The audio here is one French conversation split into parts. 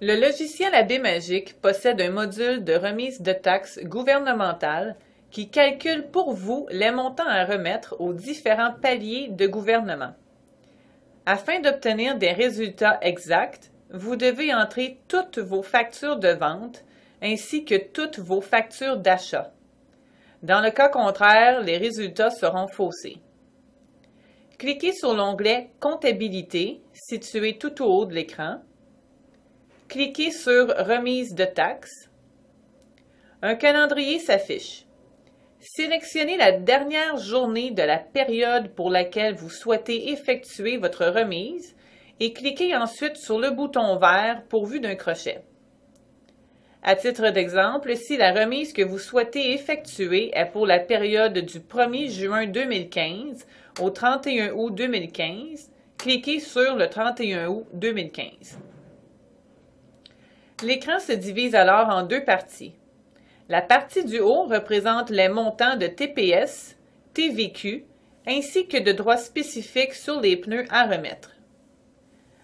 Le logiciel AB-Magic possède un module de remise de taxes gouvernementales qui calcule pour vous les montants à remettre aux différents paliers de gouvernement. Afin d'obtenir des résultats exacts, vous devez entrer toutes vos factures de vente ainsi que toutes vos factures d'achat. Dans le cas contraire, les résultats seront faussés. Cliquez sur l'onglet « Comptabilité » situé tout au haut de l'écran. Cliquez sur « Remise de taxes ». Un calendrier s'affiche. Sélectionnez la dernière journée de la période pour laquelle vous souhaitez effectuer votre remise et cliquez ensuite sur le bouton vert pourvu d'un crochet. À titre d'exemple, si la remise que vous souhaitez effectuer est pour la période du 1er juin 2015 au 31 août 2015, cliquez sur le 31 août 2015. L'écran se divise alors en deux parties. La partie du haut représente les montants de TPS, TVQ, ainsi que de droits spécifiques sur les pneus à remettre.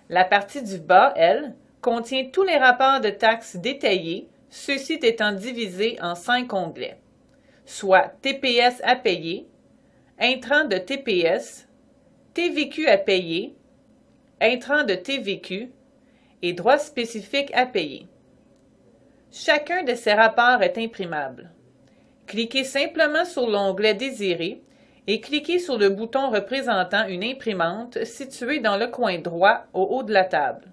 La partie du bas, elle, contient tous les rapports de taxes détaillés, ceux-ci étant divisés en 5 onglets, soit TPS à payer, intrant de TPS, TVQ à payer, intrant de TVQ et droits spécifiques à payer. Chacun de ces rapports est imprimable. Cliquez simplement sur l'onglet désiré et cliquez sur le bouton représentant une imprimante située dans le coin droit au haut de la table.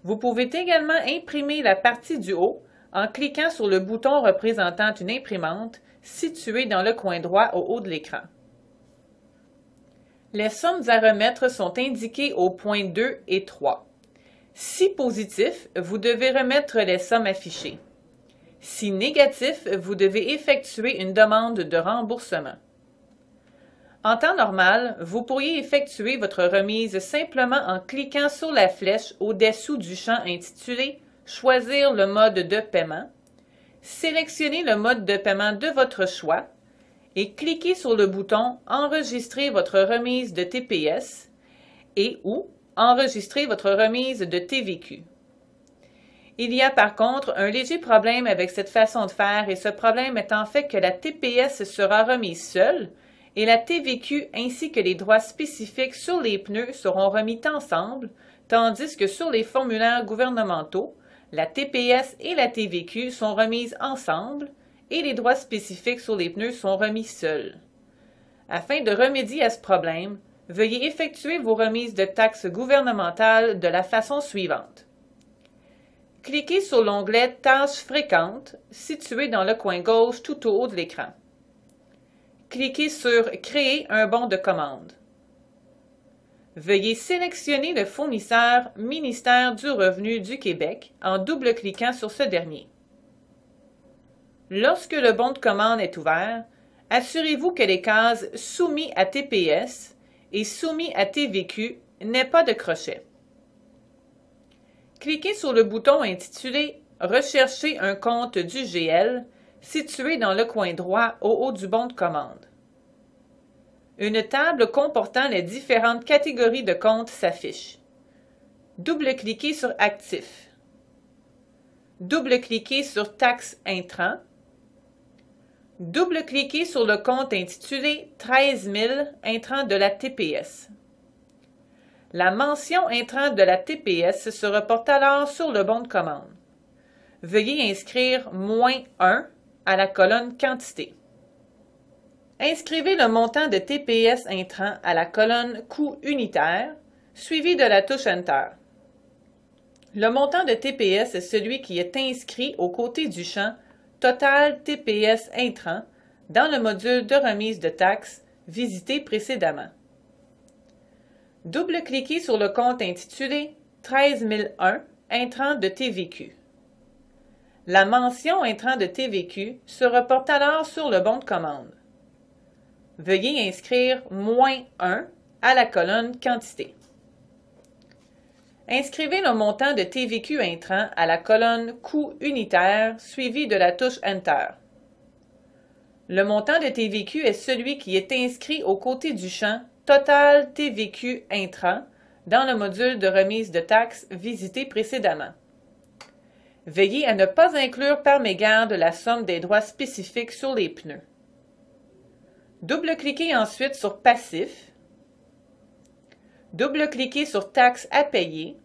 Vous pouvez également imprimer la partie du haut en cliquant sur le bouton représentant une imprimante située dans le coin droit au haut de l'écran. Les sommes à remettre sont indiquées aux points 2 et 3. Si positif, vous devez remettre les sommes affichées. Si négatif, vous devez effectuer une demande de remboursement. En temps normal, vous pourriez effectuer votre remise simplement en cliquant sur la flèche au-dessous du champ intitulé « Choisir le mode de paiement », sélectionnez le mode de paiement de votre choix et cliquez sur le bouton « Enregistrer votre remise de TPS » et ou « Enregistrer votre remise de TVQ ». Il y a par contre un léger problème avec cette façon de faire et ce problème est en fait que la TPS sera remise seule et la TVQ ainsi que les droits spécifiques sur les pneus seront remis ensemble, tandis que sur les formulaires gouvernementaux, la TPS et la TVQ sont remises ensemble et les droits spécifiques sur les pneus sont remis seuls. Afin de remédier à ce problème, veuillez effectuer vos remises de taxes gouvernementales de la façon suivante. Cliquez sur l'onglet « Tâches fréquentes » situé dans le coin gauche tout au haut de l'écran. Cliquez sur « Créer un bon de commande ». Veuillez sélectionner le fournisseur Ministère du Revenu du Québec en double-cliquant sur ce dernier. Lorsque le bon de commande est ouvert, assurez-vous que les cases « Soumis à TPS » et « Soumis à TVQ » n'aient pas de crochet. Cliquez sur le bouton intitulé « Rechercher un compte d'UGL » situé dans le coin droit au haut du bon de commande. Une table comportant les différentes catégories de comptes s'affiche. Double-cliquez sur « Actifs ». Double-cliquez sur « Taxes intrants ». Double-cliquez sur le compte intitulé « 13 000 intrants de la TPS ». La mention intrant de la TPS se reporte alors sur le bon de commande. Veuillez inscrire -1 à la colonne Quantité. Inscrivez le montant de TPS intrant à la colonne Coût unitaire, suivi de la touche Enter. Le montant de TPS est celui qui est inscrit aux côtés du champ Total TPS intrant dans le module de remise de taxes visité précédemment. Double-cliquez sur le compte intitulé « 13 001 intrant de TVQ ». La mention intrant de TVQ se reporte alors sur le bon de commande. Veuillez inscrire -1 à la colonne Quantité. Inscrivez le montant de TVQ intrant à la colonne Coût unitaire suivi de la touche Enter. Le montant de TVQ est celui qui est inscrit aux côtés du champ Total TVQ intrant dans le module de remise de taxes visité précédemment. Veillez à ne pas inclure par mégarde la somme des droits spécifiques sur les pneus. Double-cliquez ensuite sur Passif. Double-cliquez sur Taxes à payer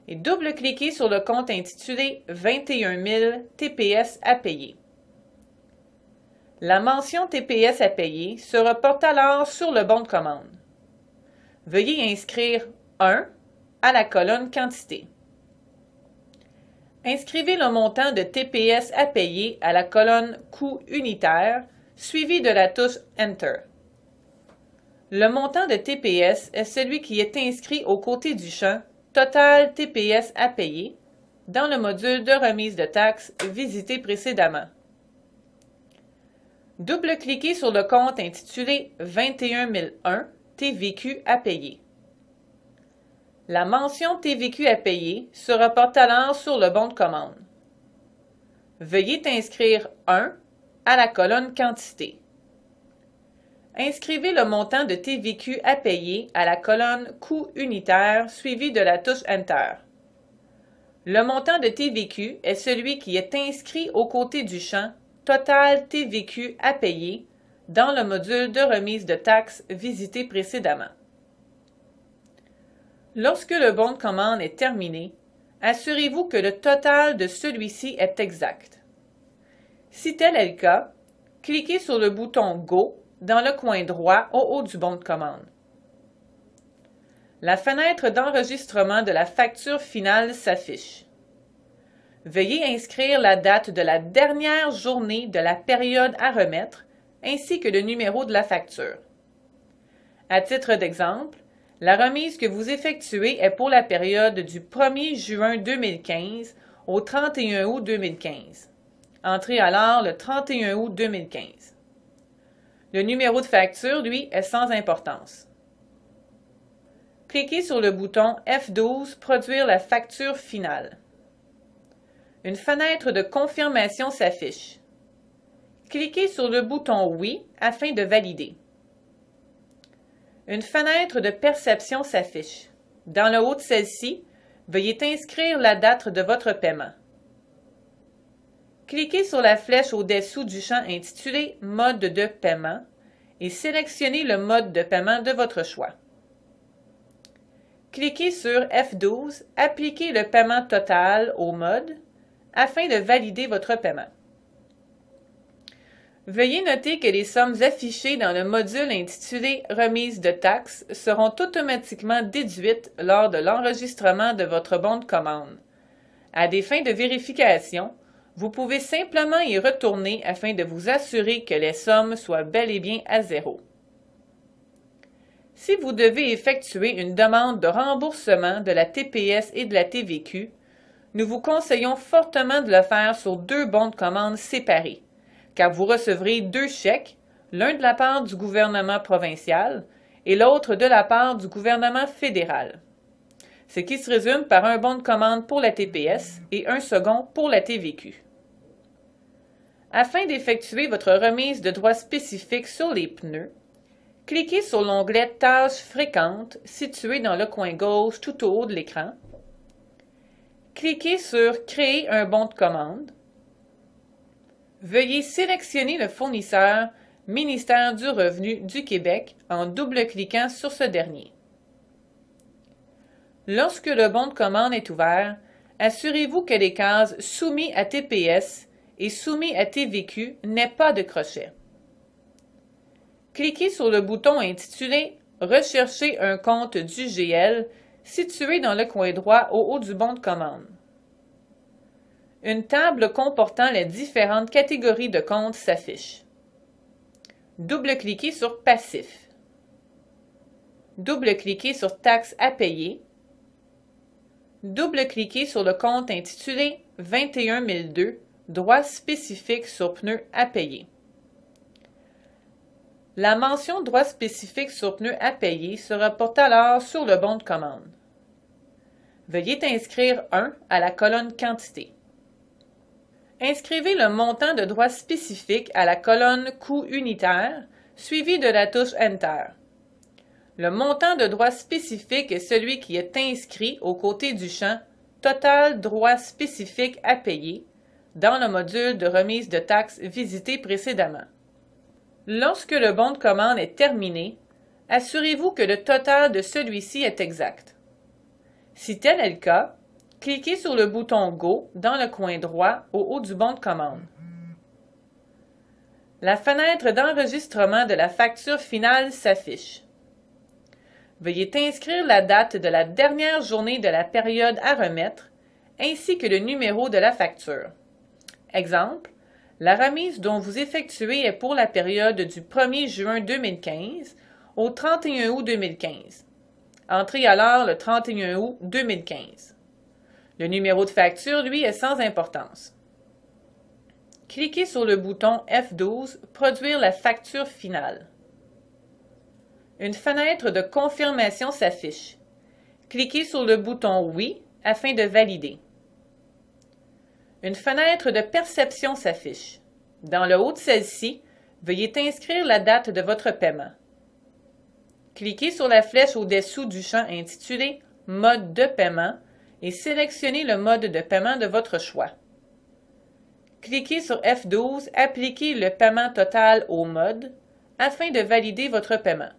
et double-cliquez sur le compte intitulé 21 000 TPS à payer. La mention TPS à payer se reporte alors sur le bon de commande. Veuillez inscrire 1 à la colonne Quantité. Inscrivez le montant de TPS à payer à la colonne Coût unitaire, suivi de la touche Enter. Le montant de TPS est celui qui est inscrit aux côtés du champ Total TPS à payer dans le module de remise de taxes visité précédemment. Double-cliquez sur le compte intitulé 21 001 TVQ à payer. La mention TVQ à payer se reporte alors sur le bon de commande. Veuillez inscrire 1 à la colonne Quantité. Inscrivez le montant de TVQ à payer à la colonne Coût unitaire suivi de la touche Enter. Le montant de TVQ est celui qui est inscrit aux côtés du champ Total TVQ à payer dans le module de remise de taxes visité précédemment. Lorsque le bon de commande est terminé, assurez-vous que le total de celui-ci est exact. Si tel est le cas, cliquez sur le bouton Go dans le coin droit au haut du bon de commande. La fenêtre d'enregistrement de la facture finale s'affiche. Veuillez inscrire la date de la dernière journée de la période à remettre ainsi que le numéro de la facture. À titre d'exemple, la remise que vous effectuez est pour la période du 1er juin 2015 au 31 août 2015. Entrez alors le 31 août 2015. Le numéro de facture, lui, est sans importance. Cliquez sur le bouton F12 « Produire la facture finale ». Une fenêtre de confirmation s'affiche. Cliquez sur le bouton « Oui » afin de valider. Une fenêtre de perception s'affiche. Dans le haut de celle-ci, veuillez inscrire la date de votre paiement. Cliquez sur la flèche au-dessous du champ intitulé « Mode de paiement » et sélectionnez le mode de paiement de votre choix. Cliquez sur F12 « Appliquer le paiement total au mode » afin de valider votre paiement. Veuillez noter que les sommes affichées dans le module intitulé « Remise de taxes » seront automatiquement déduites lors de l'enregistrement de votre bon de commande. À des fins de vérification, vous pouvez simplement y retourner afin de vous assurer que les sommes soient bel et bien à zéro. Si vous devez effectuer une demande de remboursement de la TPS et de la TVQ, nous vous conseillons fortement de le faire sur 2 bons de commande séparés, car vous recevrez 2 chèques, l'un de la part du gouvernement provincial et l'autre de la part du gouvernement fédéral, ce qui se résume par un bon de commande pour la TPS et un second pour la TVQ. Afin d'effectuer votre remise de droits spécifiques sur les pneus, cliquez sur l'onglet « Tâches fréquentes » situé dans le coin gauche tout au haut de l'écran. Cliquez sur « Créer un bon de commande ». Veuillez sélectionner le fournisseur Ministère du Revenu du Québec en double-cliquant sur ce dernier. Lorsque le bon de commande est ouvert, assurez-vous que les cases « Soumis à TPS » et « Soumis à TVQ » n'aient pas de crochet. Cliquez sur le bouton intitulé « Rechercher un compte d'UGL » situé dans le coin droit au haut du bon de commande. Une table comportant les différentes catégories de comptes s'affiche. Double-cliquez sur « Passif ». Double-cliquez sur « Taxes à payer ». Double-cliquez sur le compte intitulé « 21 002 Droits spécifiques sur pneus à payer ». La mention « Droits spécifiques sur pneus à payer » se reporte alors sur le bon de commande. Veuillez inscrire 1 à la colonne « Quantité ». Inscrivez le montant de droits spécifiques à la colonne « Coût unitaire » suivi de la touche « Enter ». Le montant de droits spécifiques est celui qui est inscrit aux côtés du champ Total droits spécifiques à payer dans le module de remise de taxes visité précédemment. Lorsque le bon de commande est terminé, assurez-vous que le total de celui-ci est exact. Si tel est le cas, cliquez sur le bouton Go dans le coin droit au haut du bon de commande. La fenêtre d'enregistrement de la facture finale s'affiche. Veuillez inscrire la date de la dernière journée de la période à remettre, ainsi que le numéro de la facture. Exemple, la remise dont vous effectuez est pour la période du 1er juin 2015 au 31 août 2015. Entrez alors le 31 août 2015. Le numéro de facture, lui, est sans importance. Cliquez sur le bouton F12 « Produire la facture finale ». Une fenêtre de confirmation s'affiche. Cliquez sur le bouton « Oui » afin de valider. Une fenêtre de perception s'affiche. Dans le haut de celle-ci, veuillez inscrire la date de votre paiement. Cliquez sur la flèche au-dessous du champ intitulé « Mode de paiement » et sélectionnez le mode de paiement de votre choix. Cliquez sur F12 « Appliquer le paiement total au mode » afin de valider votre paiement.